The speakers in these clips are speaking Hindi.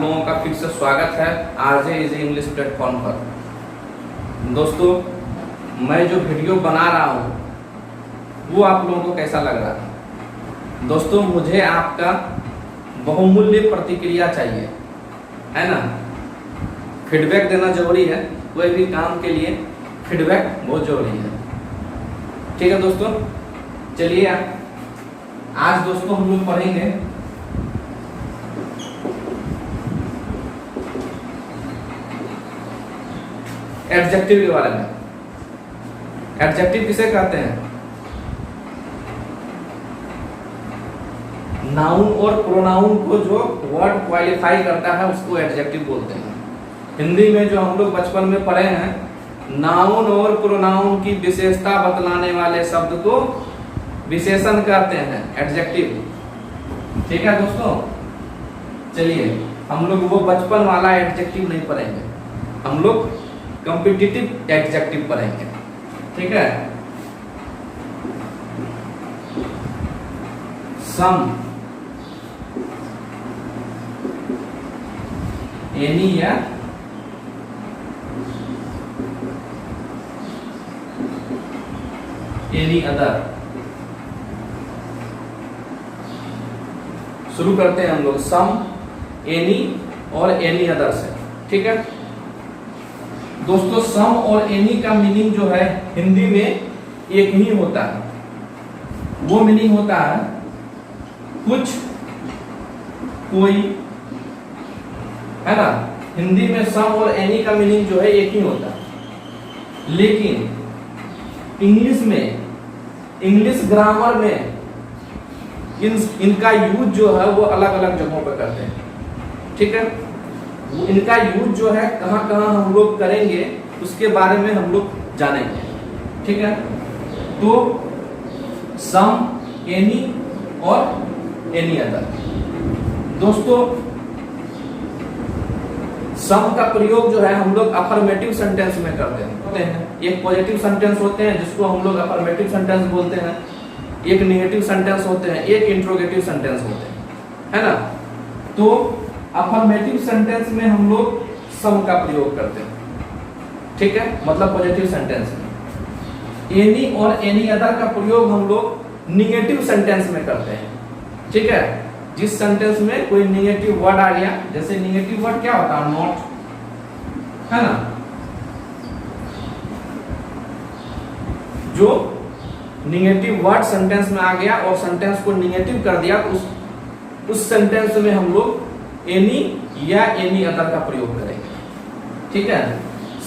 लोगों का फिर से स्वागत है आरजे इजी इंग्लिश प्लेटफॉर्म पर। दोस्तों, मैं जो वीडियो बना रहा हूँ वो आप लोगों को कैसा लग रहा है? दोस्तों, मुझे आपका बहुमूल्य प्रतिक्रिया चाहिए, है ना। फीडबैक देना जरूरी है, कोई भी काम के लिए फीडबैक बहुत जरूरी है। ठीक है दोस्तों, चलिए आज दोस्तों हम लोग पढ़ेंगे एडजेक्टिव के बारे में। एडजेक्टिव किसे कहते हैं? नाउन और प्रोनाउन को जो वर्ड क्वालिफाई करता है उसको एडजेक्टिव बोलते हैं। हिंदी में जो हम लोग बचपन में पढ़े हैं, नाउन और प्रोनाउन की विशेषता बतलाने वाले शब्द को विशेषण कहते हैं, एडजेक्टिव। ठीक है दोस्तों, चलिए हम लोग वो बचपन वाला एडजेक्टिव नहीं पढ़ेंगे, हम लोग कॉम्पिटिटिव एडजेक्टिव पढ़ेंगे। ठीक है, सम, एनी या एनी अदर। शुरू करते हैं हम लोग सम, एनी और एनी अदर से। ठीक है दोस्तों, सम और एनी का मीनिंग जो है हिंदी में एक ही होता है। वो मीनिंग होता है कुछ, कोई, है ना। हिंदी में सम और एनी का मीनिंग जो है एक ही होता है, लेकिन इंग्लिश में, इंग्लिश ग्रामर में इनका यूज जो है वो अलग अलग जगहों पर करते हैं। ठीक है, इनका यूज जो है कहां कहां हम लोग करेंगे उसके बारे में हम लोग जानेंगे। ठीक है, तो सम, एनी और एनी अदर। दोस्तों, सम का प्रयोग जो है हम लोग अफर्मेटिव सेंटेंस में करते हैं। एक पॉजिटिव सेंटेंस होते हैं जिसको हम लोग अफर्मेटिव सेंटेंस बोलते हैं, एक नेगेटिव सेंटेंस होते हैं, एक इंट्रोगेटिव सेंटेंस होते हैं, है ना। तो अफर्मेटिव सेंटेंस में हम लोग सम का प्रयोग करते हैं। ठीक है, मतलब पॉजिटिव सेंटेंस में। एनी और एनी अदर का प्रयोग हम लोग निगेटिव सेंटेंस में करते हैं। ठीक है, जिस सेंटेंस में कोई निगेटिव वर्ड आ गया, जैसे निगेटिव वर्ड क्या होता है? नॉट, है ना। जो निगेटिव वर्ड सेंटेंस में आ गया और सेंटेंस को निगेटिव कर दिया, उस सेंटेंस में हम लोग एनी या एनी अदर का प्रयोग करेंगे। ठीक है,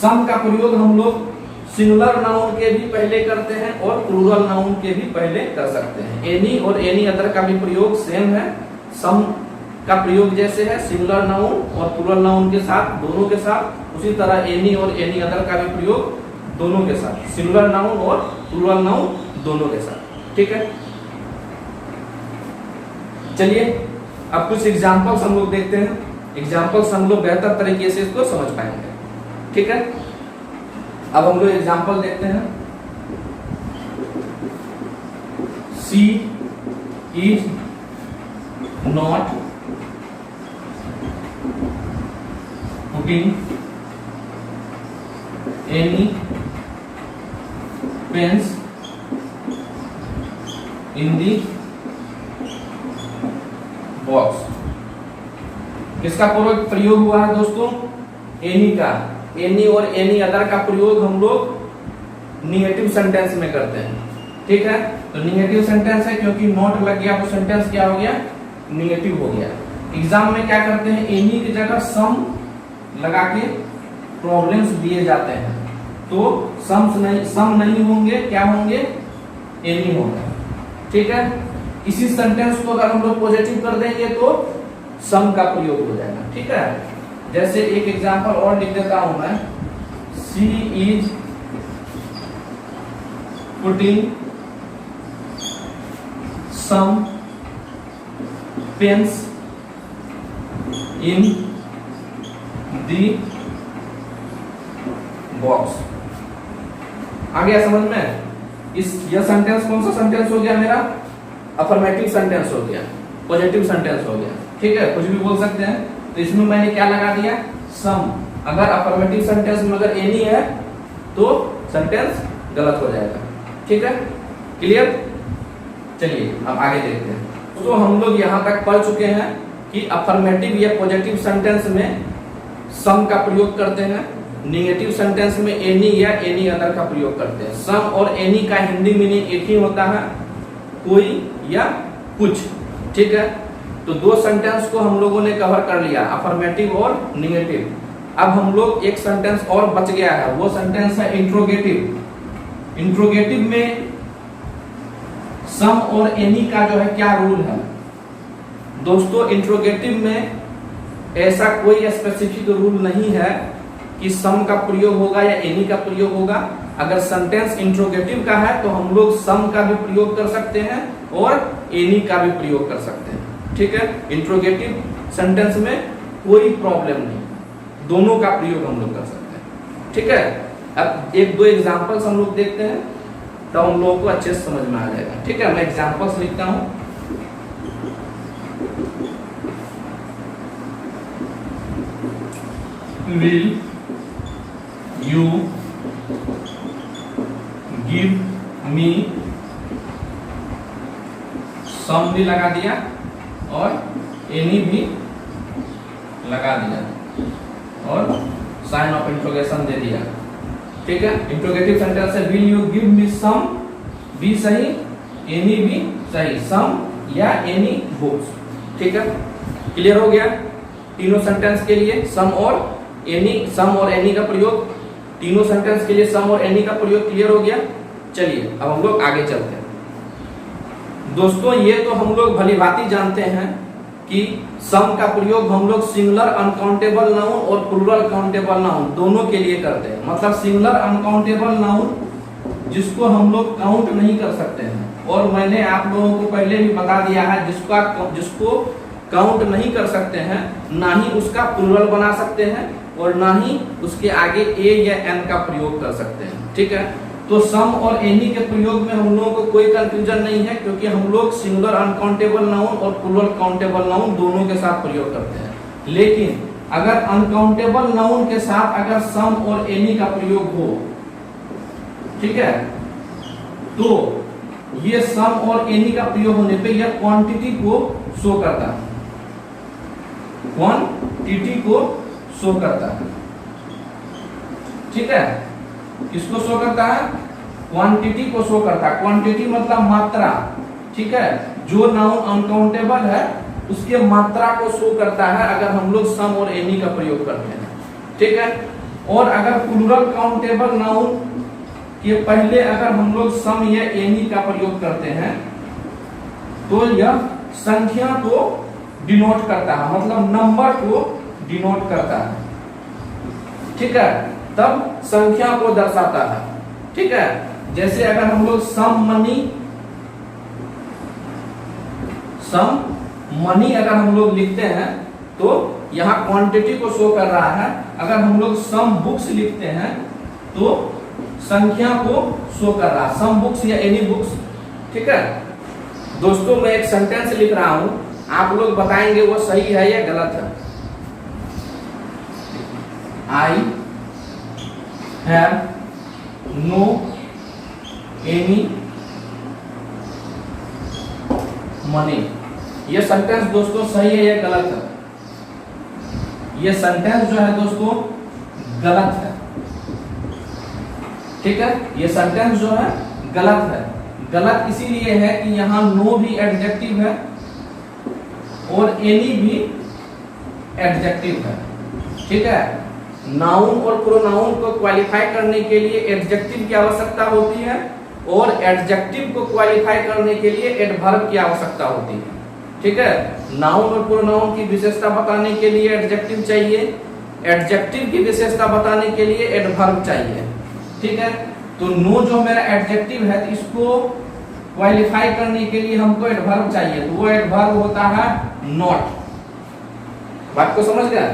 सम का प्रयोग हम लोग सिंगुलर नाउन के भी पहले करते हैं और प्लूरल नाउन के भी पहले कर सकते हैं। एनी और एनी अदर का भी प्रयोग सेम है, सम का प्रयोग जैसे है सिंगुलर नाउन और प्लूरल नाउन के साथ, दोनों के साथ, उसी तरह एनी और एनी अदर का भी प्रयोग दोनों के साथ, सिंगुलर नाउन और प्लूरल नाउन दोनों के साथ। ठीक है, चलिए अब कुछ एग्जांपल्स हम लोग देखते हैं। एग्जांपल्स हम लोग बेहतर तरीके से इसको समझ पाएंगे। ठीक है, अब हम लोग एग्जांपल देखते हैं। She is not putting any pens in the box. किसका प्रयोग हुआ है दोस्तों? एनी का। एनी और एनी अदर का प्रयोग हम लोग निगेटिव सेंटेंस में करते हैं। ठीक है, तो निगेटिव सेंटेंस है क्योंकि नॉट लग गया तो सेंटेंस क्या हो गया? निगेटिव हो गया। एग्जाम में क्या करते हैं? एनी की जगह सम लगा के प्रॉब्लम्स दिए जाते हैं, तो सम नहीं होंगे, क्या होंगे? एनी होंगे। ठीक है, इसी सेंटेंस को अगर हम लोग पॉजिटिव कर देंगे तो सम का प्रयोग हो जाएगा। ठीक है, जैसे एक एग्जांपल और लिख देता हूं मैं। She is putting some pens in the box. आ गया समझ में? यह सेंटेंस कौन सा सेंटेंस हो गया मेरा? अफर्मेटिव सेंटेंस हो गया, पॉजिटिव सेंटेंस हो गया। ठीक है, कुछ भी बोल सकते हैं। तो तो इसमें मैंने क्या लगा दिया, सम। अगर अफर्मेटिव सेंटेंस में अगर एनी है तो सेंटेंस गलत हो जाएगा। ठीक है, क्लियर। चलिए अब आगे देखते हैं। तो हम लोग यहाँ तक पढ़ चुके हैं कि अफर्मेटिव या पॉजिटिव सेंटेंस में सम का प्रयोग करते हैं, नेगेटिव सेंटेंस में एनी या एनी अदर का प्रयोग करते हैं। सम और एनी का हिंदी मीनिंग एक ही होता है, कोई या कुछ। ठीक है, तो दो सेंटेंस को हम लोगों ने कवर कर लिया, अफर्मेटिव और नेगेटिव। अब हम लोग एक सेंटेंस और बच गया है, वो सेंटेंस है इंट्रोगेटिव। इंट्रोगेटिव में सम और एनी का जो है क्या रूल है दोस्तों। इंट्रोगेटिव में ऐसा कोई स्पेसिफिक रूल नहीं है कि सम का प्रयोग होगा या एनी का प्रयोग होगा। अगर सेंटेंस इंट्रोगेटिव का है तो हम लोग सम का भी प्रयोग कर सकते हैं और एनी का भी प्रयोग कर सकते हैं। ठीक है, इंट्रोगेटिव सेंटेंस में कोई प्रॉब्लम नहीं, दोनों का प्रयोग हम लोग कर सकते हैं। ठीक है, अब एक दो एग्जांपल्स हम लोग देखते हैं तो हम लोगों को अच्छे से समझ में आ जाएगा। ठीक है, मैं एग्जांपल्स लिखता हूं। Will you give me some भी लगा दिया और any भी लगा दिया और साइन ऑफ इंट्रोगेशन दे दिया। ठीक है, इंट्रोगेटिव सेंटेंस है विल यू गिव मी सम भी सही, एनी भी सही, सम या एनी बुक्स। ठीक है, क्लियर हो गया। तीनों सेंटेंस के लिए सम और एनी, सम और एनी का प्रयोग, तीनों सेंटेंस के लिए सम और एनी का प्रयोग क्लियर हो गया। चलिए अब हम लोग आगे चलते हैं। दोस्तों ये तो हम लोग भली भांति जानते हैं कि सम का प्रयोग हम लोग सिंगुलर अनकाउंटेबल नाउन और प्लूरल काउंटेबल नाउन दोनों के लिए करते हैं। मतलब सिंगुलर अनकाउंटेबल नाउन जिसको हम लोग काउंट नहीं कर सकते हैं, और मैंने आप लोगों को पहले भी बता दिया है जिसको काउंट नहीं कर सकते हैं ना ही उसका प्लूरल बना सकते हैं और ना ही उसके आगे ए या एन का प्रयोग कर सकते हैं। ठीक है, तो सम और एनी के प्रयोग में हम लोगों को कोई कंफ्यूजन नहीं है, क्योंकि हम लोग सिंगुलर अनकाउंटेबल नाउन और प्लूरल काउंटेबल नाउन दोनों के साथ प्रयोग करते हैं। लेकिन अगर अनकाउंटेबल नाउन के साथ अगर सम और एनी का प्रयोग हो, ठीक है, तो ये सम और एनी का प्रयोग होने पे यह क्वांटिटी को शो करता है, क्वांटिटी को शो करता है। ठीक है, किसको शो करता है, क्वांटिटी को शो करता है। क्वांटिटी मतलब मात्रा। ठीक है, जो नाउन अनकाउंटेबल है उसके मात्रा को शो करता है अगर हम लोग सम और एनी का प्रयोग करते हैं। ठीक है, और अगर प्लूरल काउंटेबल नाउन के पहले अगर हम लोग सम या एनी का प्रयोग करते हैं तो यह संख्या को डिनोट करता है, मतलब नंबर को डिनोट करता है। ठीक है, तब संख्या को दर्शाता है। ठीक है, जैसे अगर हम लोग सम मनी अगर हम लोग लिखते हैं तो यहाँ क्वांटिटी को शो कर रहा है। अगर हम लोग सम बुक्स लिखते हैं तो संख्या को शो कर रहा है, सम बुक्स या एनी बुक्स। ठीक है दोस्तों, मैं एक सेंटेंस लिख रहा हूं, आप लोग बताएंगे वो सही है या गलत है। I have no any money. ये सेंटेंस दोस्तों सही है या गलत है। ये सेंटेंस जो है दोस्तों गलत है। ठीक है, ये सेंटेंस जो है गलत है। गलत इसीलिए है कि यहाँ नो भी एडजेक्टिव है और एनी भी एडजेक्टिव है। ठीक है, नाउन और प्रोनाउन को क्वालिफाई करने के लिए एडजेक्टिव की आवश्यकता होती है और एडजेक्टिव को क्वालिफाई करने के लिए एडवर्ब की आवश्यकता होती है। ठीक है, नाउन और प्रोनाउन की विशेषता बताने के लिए एडजेक्टिव चाहिए, एडजेक्टिव की विशेषता बताने के लिए एडवर्ब चाहिए। ठीक है, तो नो जो मेरा एडजेक्टिव है तो इसको क्वालिफाई करने के लिए हमको एडवर्ब चाहिए, तो वो एडवर्ब होता है नॉट। बात को समझ गया।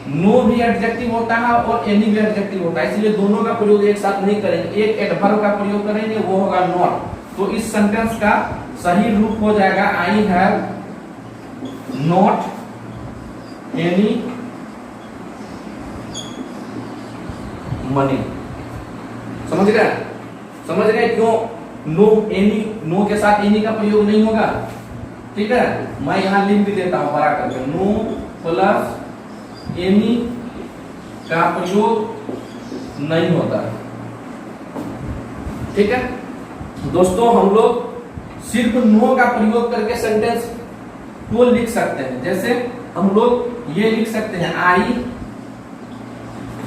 नो भी एडजेक्टिव होता है और एनी भी एडजेक्टिव होता है, इसलिए दोनों का प्रयोग एक साथ नहीं करेंगे, एक एडवर्ब का प्रयोग करेंगे, वो होगा नॉट। तो इस सेंटेंस का सही रूप हो जाएगा I have not any money. समझ गए? समझ गए क्यों नो एनी, नो के साथ एनी का प्रयोग नहीं होगा? ठीक है, मैं यहां लिख भी देता हूं बड़ा करके, नो प्लस एनी का प्रयोग नहीं होता। ठीक है दोस्तों, हम लोग सिर्फ नो का प्रयोग करके सेंटेंस को लिख सकते हैं। जैसे हम लोग ये लिख सकते हैं, आई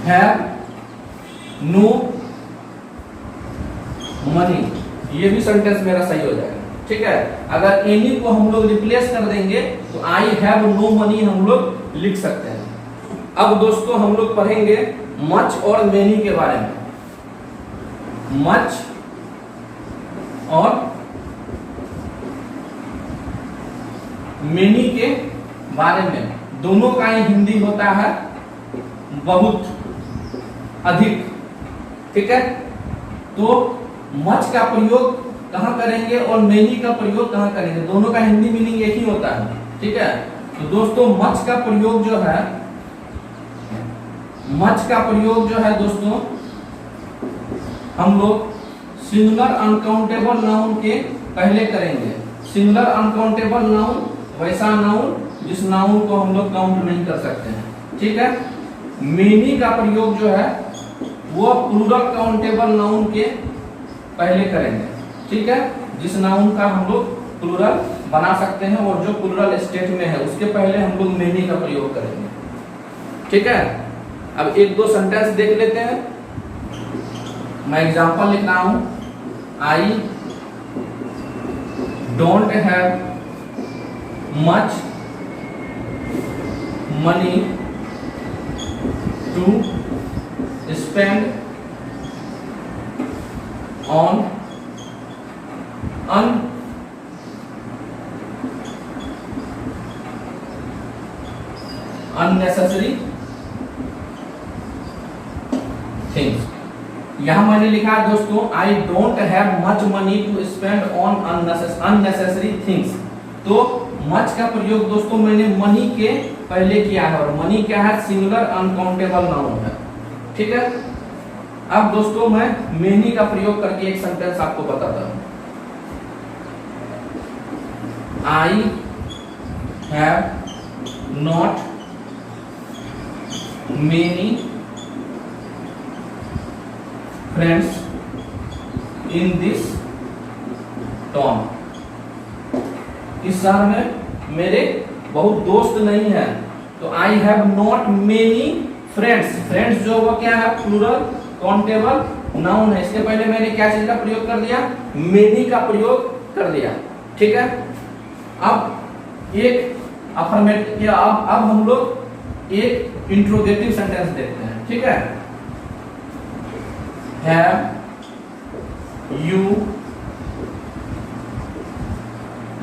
हैव नो मनी, ये भी सेंटेंस मेरा सही हो जाएगा। ठीक है, अगर एनी को हम लोग रिप्लेस कर देंगे तो आई हैव नो मनी हम लोग लिख सकते हैं। अब दोस्तों हम लोग पढ़ेंगे मच और मेनी के बारे में। मच और मेनी के बारे में, दोनों का ही हिंदी होता है बहुत, अधिक। ठीक है, तो मच का प्रयोग कहां करेंगे और मेनी का प्रयोग कहां करेंगे, दोनों का हिंदी मीनिंग एक ही होता है। ठीक है, तो दोस्तों मच का प्रयोग जो है, मच का प्रयोग जो है दोस्तों, हम लोग सिंगुलर अनकाउंटेबल नाउन के पहले करेंगे। सिंगुलर अनकाउंटेबल नाउन वैसा नाउन जिस नाउन को हम लोग काउंट नहीं कर सकते हैं। ठीक है, मेनी का प्रयोग जो है वो प्लूरल काउंटेबल नाउन के पहले करेंगे। ठीक है, जिस नाउन का हम लोग प्लूरल बना सकते हैं और जो प्लूरल स्टेट में है उसके पहले हम लोग मेनी का प्रयोग करेंगे। ठीक है, अब एक दो सेंटेंस देख लेते हैं। मैं एग्जांपल लिख रहा हूं, I don't have much money to spend on unnecessary things। यहां मैंने लिखा है दोस्तों, I don't have much money to spend on unnecessary things. तो मच का प्रयोग दोस्तों मैंने मनी के पहले किया है और मनी क्या है, सिंगुलर अनकाउंटेबल नाउन है। ठीक है, अब दोस्तों मैं मेनी का प्रयोग करके एक सेंटेंस आपको बताता हूं। I have not many friends in this town. इस शहर में मेरे बहुत दोस्त नहीं है। तो I have not many friends, friends जो वो क्या है, प्लूरल काउंटेबल नाउन है। इसके पहले मैंने क्या चीज का प्रयोग कर दिया, मेनी का प्रयोग कर दिया। ठीक है, अब एक अफर्मेटिव, अब हम लोग एक इंट्रोगेटिव सेंटेंस देखते हैं। ठीक है, हैव यू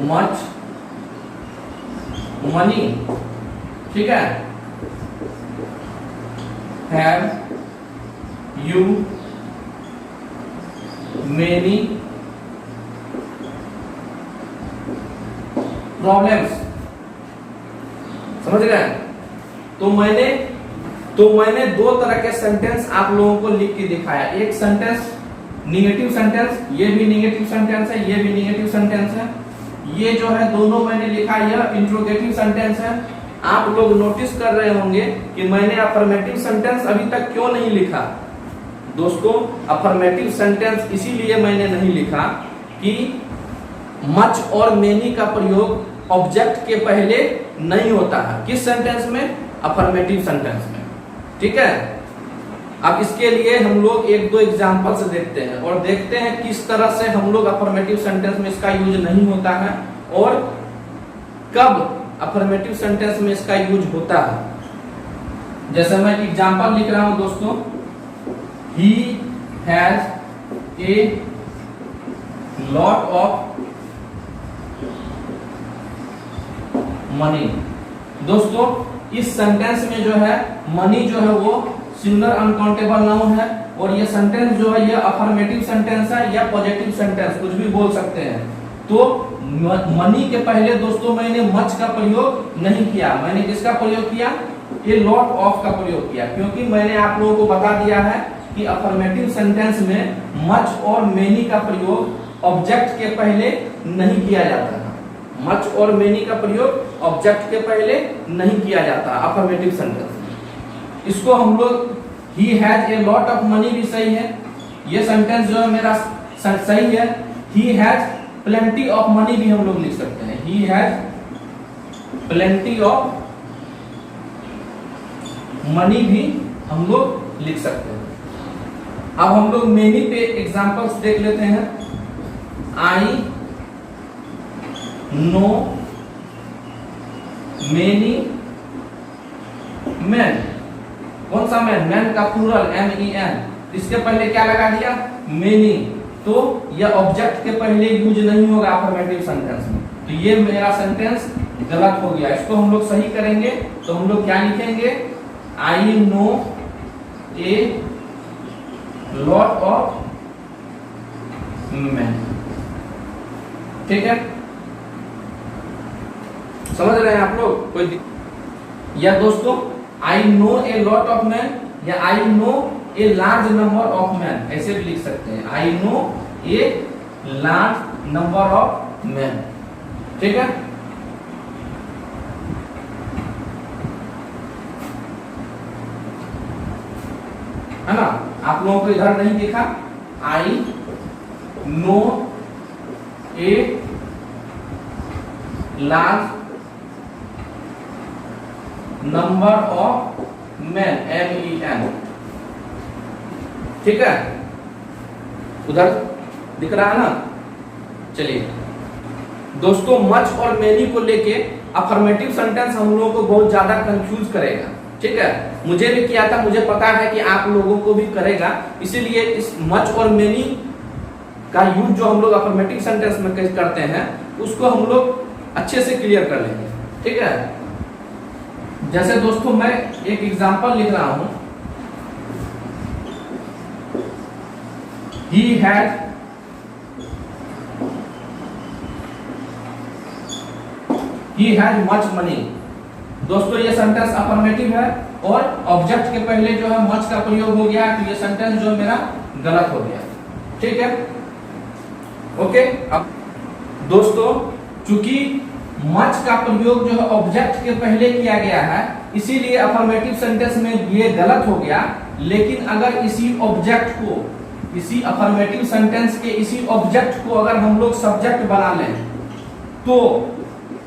मच मनी। ठीक है, हैव यू मेनी प्रॉब्लम्स। समझ गए? तो मैंने दो तरह के सेंटेंस आप लोगों को लिख के दिखाया। एक सेंटेंस निगेटिव सेंटेंस, ये भी निगेटिव सेंटेंस है, ये भी निगेटिव सेंटेंस है। ये जो है दोनों मैंने लिखा, यह इंट्रोगेटिव सेंटेंस है। आप लोग नोटिस कर रहे होंगे कि मैंने अफर्मेटिव सेंटेंस अभी तक क्यों नहीं लिखा। दोस्तों अफर्मेटिव सेंटेंस इसीलिए मैंने नहीं लिखा कि मच और मेनी का प्रयोग ऑब्जेक्ट के पहले नहीं होता है। किस सेंटेंस में? अफर्मेटिव सेंटेंस में। ठीक है, अब इसके लिए हम लोग एक दो एग्जांपल से देखते हैं और देखते हैं किस तरह से हम लोग अफर्मेटिव सेंटेंस में इसका यूज नहीं होता है और कब अफर्मेटिव सेंटेंस में इसका यूज होता है। जैसे मैं एग्जांपल लिख रहा हूं दोस्तों, he has a lot of money. दोस्तों इस सेंटेंस में जो है मनी जो है वो सिंगुलर अनकाउंटेबल नाउन है और ये सेंटेंस जो है ये अफर्मेटिव सेंटेंस है या पॉजिटिव सेंटेंस, कुछ भी बोल सकते हैं। तो मनी के पहले दोस्तों मैंने मच का प्रयोग नहीं किया, मैंने किसका प्रयोग किया? ये लॉट ऑफ का प्रयोग किया, क्योंकि मैंने आप लोगों को बता दिया है कि अफर्मेटिव सेंटेंस में मच और मेनी का प्रयोग ऑब्जेक्ट के पहले नहीं किया जाता है। मच और मेनी का प्रयोग ऑब्जेक्ट के पहले नहीं किया जाता अफर्मेटिव सेंटेंस में। इसको हम लोग he has a lot of money भी सही है, ये सेंटेंस जो है मेरा सही है। He has plenty of money भी हम लोग लिख सकते हैं, he has plenty of money भी हम लोग लिख सकते हैं। अब हम लोग मेनी पे एग्जांपल्स देख लेते हैं। आई नो मेनी मैन, कौन सा मैन? मैन का प्लूरल MEN, इसके पहले क्या लगा दिया? मेनी, तो यह ऑब्जेक्ट के पहले यूज नहीं होगा अफर्मेटिव सेंटेंस में, तो ये मेरा सेंटेंस गलत हो गया। इसको हम लोग सही करेंगे तो हम लोग क्या लिखेंगे? आई know a lot of man. ठीक है, समझ रहे हैं आप लोग? कोई या दोस्तों I know a lot of man या I know a large number of man, ऐसे भी लिख सकते हैं। I know a large number of man. ठीक है, है ना? आप लोगों को इधर नहीं दिखा? आई know a large number of man, MEN। ठीक है, उधर दिख रहा है ना? चलिए दोस्तों, मच और मेनी को लेके अफर्मेटिव सेंटेंस हम लोगों को बहुत ज्यादा कंफ्यूज करेगा। ठीक है, मुझे भी किया था, मुझे पता है कि आप लोगों को भी करेगा, इसीलिए इस मच और मेनी का यूज जो हम लोग अफर्मेटिव सेंटेंस में करते हैं उसको हम लोग अच्छे से क्लियर कर लेंगे। ठीक है, जैसे दोस्तों मैं एक एग्जांपल लिख रहा हूं, he had much money। दोस्तों ये सेंटेंस अफर्मेटिव है और ऑब्जेक्ट के पहले जो है मच का प्रयोग हो गया, तो ये सेंटेंस जो मेरा गलत हो गया। ठीक है, ओके। अब दोस्तों चूंकि मच का प्रयोग जो है ऑब्जेक्ट के पहले किया गया है, इसीलिए अफर्मेटिव सेंटेंस में ये गलत हो गया। लेकिन अगर इसी ऑब्जेक्ट को, इसी अफर्मेटिव सेंटेंस के इसी ऑब्जेक्ट को अगर हम लोग सब्जेक्ट बना लें तो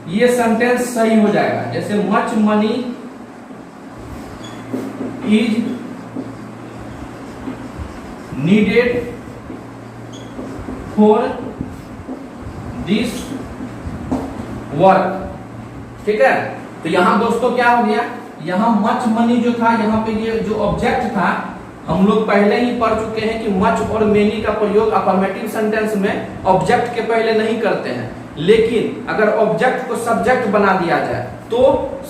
ये सेंटेंस सही हो जाएगा। जैसे much money is needed for this work. ठीक है, तो यहां दोस्तों क्या हो गया? यहां मच मनी जो था, यहाँ पे ये जो ऑब्जेक्ट था, हम लोग पहले ही पढ़ चुके हैं कि मच और मेनी का प्रयोग अफर्मेटिव सेंटेंस में ऑब्जेक्ट के पहले नहीं करते हैं। लेकिन अगर ऑब्जेक्ट को सब्जेक्ट बना दिया जाए तो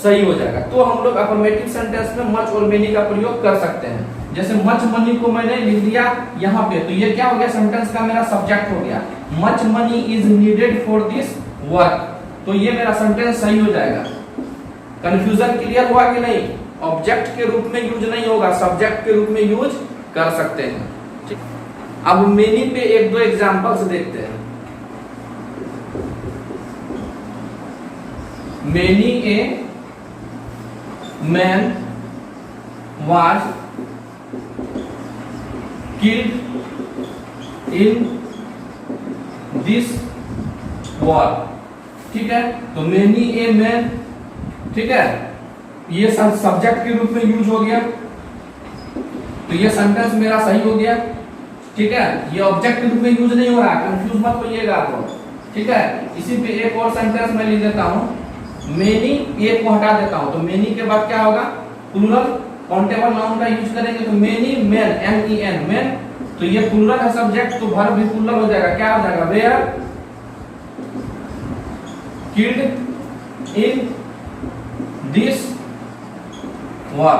सही हो जाएगा, तो हम लोग अफर्मेटिव सेंटेंस में मच और मेनी का प्रयोग कर सकते हैं। जैसे मच मनी को मैंने लिख दिया यहाँ पे, तो ये क्या हो गया? सेंटेंस का मेरा सब्जेक्ट हो गया। Much money is needed for this work, तो ये मेरा सेंटेंस सही हो जाएगा। कंफ्यूजन क्लियर हुआ कि नहीं? ऑब्जेक्ट के रूप में यूज नहीं होगा, सब्जेक्ट के रूप में यूज कर सकते हैं। ठीक, अब मेनी पे एक दो एग्जांपल्स देखते हैं। Many a man was killed in this war. ठीक है, तो मेनी ए मैन, ठीक है, ये सब्जेक्ट के रूप में यूज हो गया, तो ये सेंटेंस मेरा सही हो गया। ठीक है, ये ऑब्जेक्ट के रूप में यूज नहीं हो रहा, कंफ्यूज मत होइएगा आप लोग। ठीक है, इसी पे एक और सेंटेंस मैं लिख देता हूं, मेनी ए को हटा देता हूं, तो मेनी के बाद क्या होगा? प्लूरल काउंटेबल नाउन का यूज करेंगे, तो मेनी मैन, MEN मैन, तो ये प्लूरल है सब्जेक्ट, तो वर्ब भी प्लूरल हो जाएगा। क्या हो जाएगा? Where killed in this war.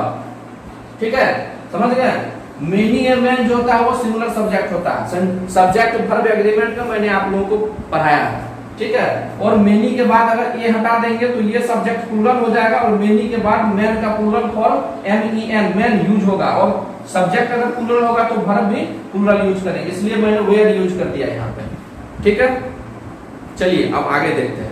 ठीक है, समझ गए? मेनी ए मैन जो होता है वो सिंगुलर सब्जेक्ट होता है, सब्जेक्ट वर्ब एग्रीमेंट का मैंने आप लोगों को पढ़ाया है। ठीक है, और मेनी के बाद अगर ये हटा देंगे तो ये सब्जेक्ट प्लूरल हो जाएगा, और मेनी के बाद मैन का plural form MEN man use होगा, और सब्जेक्ट अगर प्लूरल होगा तो वर्ब भी प्लूरल यूज करें, इसलिए मैंने वेयर यूज कर दिया यहाँ पे। ठीक है, चलिए अब आगे देखते हैं।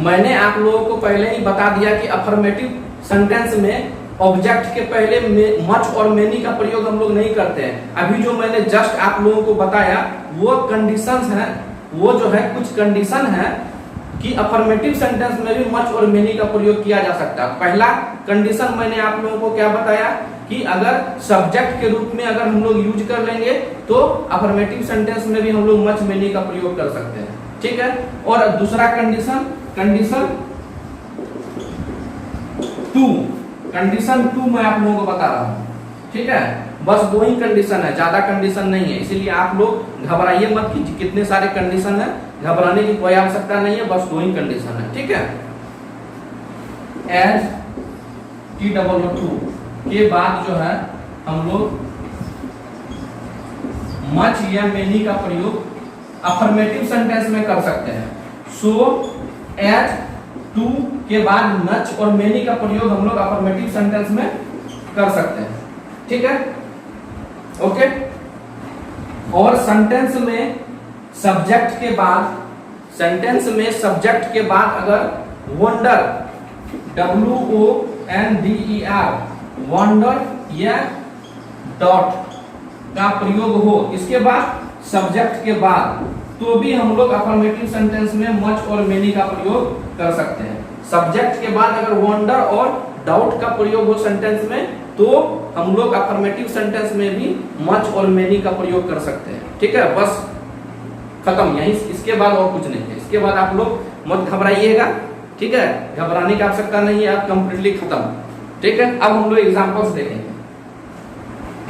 मैंने आप लोगों को पहले ही बता दिया कि अफर्मेटिव सेंटेंस में ऑब्जेक्ट के पहले मच और मेनी का प्रयोग हम लोग नहीं करते हैं। अभी जो मैंने जस्ट आप लोगों को बताया वो कंडीशंस हैं, वो जो है कुछ कंडीशन है कि अफर्मेटिव सेंटेंस में भी मच और मेनी का प्रयोग किया जा सकता है। पहला कंडीशन मैंने आप लोगों को क्या बताया कि अगर सब्जेक्ट के रूप में अगर हम लोग यूज कर लेंगे तो अफर्मेटिव सेंटेंस में भी हम लोग मच मेनी का प्रयोग कर सकते हैं। ठीक है, और दूसरा कंडीशन कंडीशन टू मैं आप लोगों को बता रहा हूं। ठीक है, बस दो ही कंडीशन है, ज्यादा कंडीशन नहीं है, इसीलिए आप लोग घबराइए मत कि कितने सारे कंडीशन है, घबराने की कोई आवश्यकता नहीं है, बस दो ही कंडीशन है। ठीक है, एज T-O-O के बाद जो है हम लोग मच या मेनी का प्रयोग अफर्मेटिव सेंटेंस में कर सकते हैं। सो एज टू के बाद मच और मेनी का प्रयोग हम लोग अफर्मेटिव सेंटेंस में कर सकते हैं। ठीक है, ओके। और सेंटेंस में सब्जेक्ट के बाद अगर वंडर WONDER वंडर या डॉट का प्रयोग हो इसके बाद सब्जेक्ट के बाद, तो भी हम लोग अफर्मेटिव सेंटेंस में मच और मेनी का प्रयोग कर सकते हैं। सब्जेक्ट के बाद अगर वंडर और डाउट का प्रयोग हो सेंटेंस में तो हम लोग अफर्मेटिव सेंटेंस में भी मच और मेनी का प्रयोग कर सकते हैं। ठीक है, बस खत्म, यही इसके बाद और कुछ नहीं है। इसके बाद आप लोग मत घबराइएगा। ठीक है, घबराने की आवश्यकता नहीं है, आप कंप्लीटली खत्म। ठीक है, अब हम लोग एग्जांपल्स देखेंगे।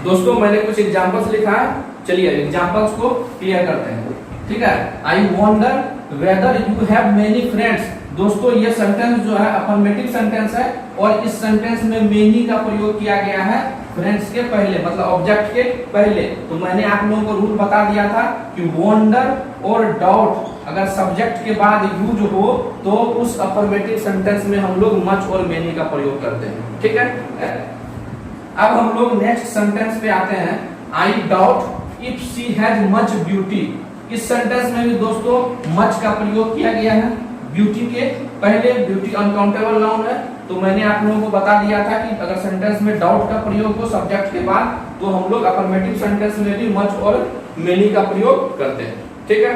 दोस्तों मैंने कुछ एग्जांपल्स लिखा है, चलिए एग्जांपल्स को क्लियर करते हैं। ठीक है, I wonder whether you have many friends. दोस्तों ये सेंटेंस जो है अफर्मेटिव सेंटेंस है और इस सेंटेंस में मेनी का प्रयोग किया गया है फ्रेंड्स के पहले, मतलब ऑब्जेक्ट के पहले। तो मैंने आप लोगों को रूल बता दिया था कि वंडर और डाउट अगर सब्जेक्ट के बाद यूज हो तो उस अफर्मेटिव सेंटेंस में हम लोग मच और मेनी का प्रयोग करते हैं। ठीक है, अब हम लोग नेक्स्ट सेंटेंस पे आते हैं। I doubt if she has much beauty. इस सेंटेंस में भी दोस्तों मच का प्रयोग किया गया है ब्यूटी के पहले। ब्यूटी अनकाउंटेबल नाउन है, तो मैंने आप लोगों को बता दिया था कि अगर सेंटेंस में डाउट का प्रयोग हो सब्जेक्ट के बाद तो हम लोग अफर्मेटिव सेंटेंस में भी मच और मेनी का प्रयोग करते हैं। ठीक है,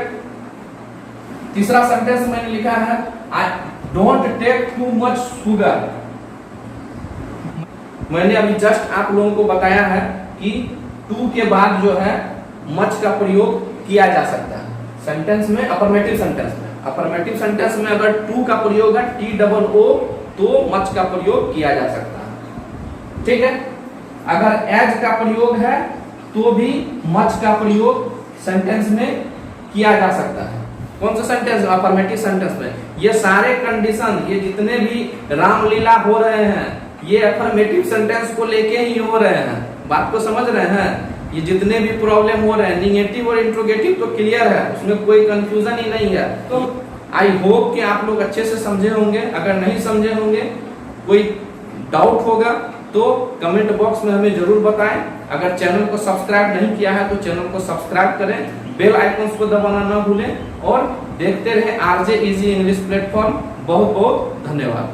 तीसरा सेंटेंस मैंने लिखा है I don't take too much sugar. मैंने अभी जस्ट आप लोगों को बताया है कि टू के बाद जो है मच का प्रयोग किया जा सकता है सेंटेंस में, अफर्मेटिव सेंटेंस में। अफर्मेटिव सेंटेंस में अगर टू का प्रयोग है TOO तो मच का प्रयोग किया जा सकता है। ठीक है, अगर एज का प्रयोग है तो भी मच का प्रयोग सेंटेंस में किया जा सकता है। कौन सा सेंटेंस? अफर्मेटिव सेंटेंस में। ये सारे कंडीशन, ये जितने भी रामलीला हो रहे हैं ये अफर्मेटिव सेंटेंस को लेके ही हो रहे हैं। बात को समझ रहे हैं? ये जितने भी प्रॉब्लम हो रहे हैं निगेटिव और इंट्रोगेटिव तो क्लियर है, उसमें कोई कंफ्यूजन ही नहीं है। तो आई होप कि आप लोग अच्छे से समझे होंगे। अगर नहीं समझे होंगे, कोई डाउट होगा तो कमेंट बॉक्स में हमें जरूर बताएं। अगर चैनल को सब्सक्राइब नहीं किया है तो चैनल को सब्सक्राइब करें, बेल आइकन्स को दबाना ना भूलें और देखते रहें RJ इजी इंग्लिश प्लेटफॉर्म। बहुत बहुत धन्यवाद।